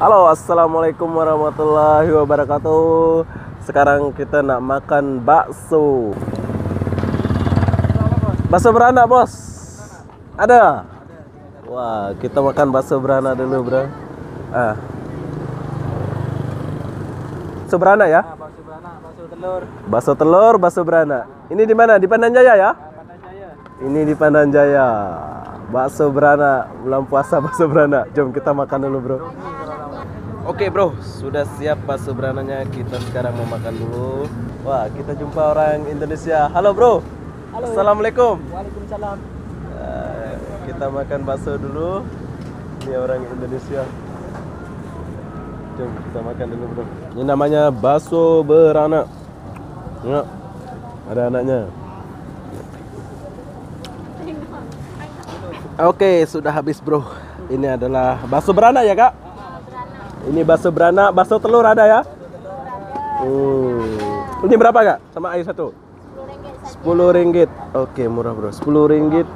Halo, assalamualaikum warahmatullahi wabarakatuh. Sekarang kita nak makan bakso. Bakso beranak, bos. Ada? Wah, kita makan bakso beranak dulu, bro. Bakso beranak ya? Bakso beranak, bakso telur. Bakso telur, bakso beranak. Ini di mana? Di Pandan Jaya ya? Pandan Jaya. Ini di Pandan Jaya. Bakso beranak, bulan puasa bakso beranak. Jom kita makan dulu, bro. Oke, bro, sudah siap bakso beranaknya. Kita sekarang mau makan dulu. Wah, kita jumpa orang Indonesia. Halo, bro. Halo. Assalamualaikum. Waalaikumsalam. Kita makan bakso dulu. Ini orang Indonesia. Jom kita makan dulu, bro. Ini namanya bakso beranak. Ya, ada anaknya. Oke, sudah habis, bro. Ini adalah bakso beranak ya, Kak? Ini bakso beranak, bakso telur ada ya? Ini berapa, Kak? Sama air satu? Rp10. Oke, murah, bro. Rp10.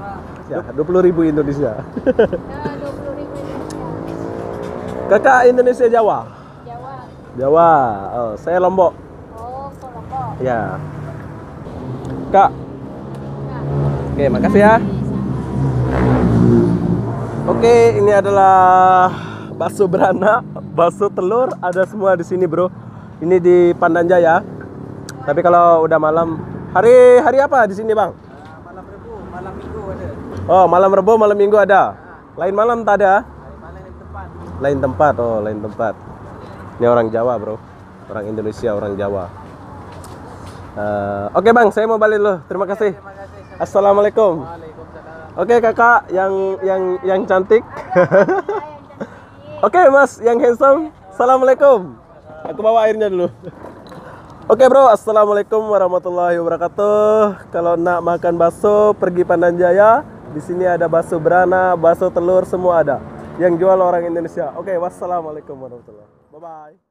Ya, 20.000 Indonesia. 20.000 Kakak Indonesia Jawa? Jawa. Jawa. Oh, saya Lombok. Oh, Lombok. Ya. Kak. Oke, makasih ya. Oke, ini adalah bakso beranak, bakso telur, ada semua di sini, bro. Ini di Pandan Jaya. Tapi kalau udah malam, hari apa di sini, Bang? Malam Rebu, malam Minggu ada. Oh, malam Rebo, malam Minggu ada. Lain malam tak ada? Lain tempat. Lain tempat. Oh, lain tempat. Ini orang Jawa, bro. Orang Indonesia, orang Jawa. Oke, Bang, saya mau balik dulu. Terima kasih. Terima kasih. Assalamualaikum. Waalaikumsalam. Oke, Kakak yang cantik. Oke, Mas yang handsome. Assalamualaikum. Aku bawa airnya dulu. Oke, bro. Assalamualaikum warahmatullahi wabarakatuh. Kalau nak makan bakso, pergi Pandan Jaya. Di sini ada bakso beranak, bakso telur, semua ada. Yang jual orang Indonesia. Oke, wassalamualaikum warahmatullahi. Bye bye.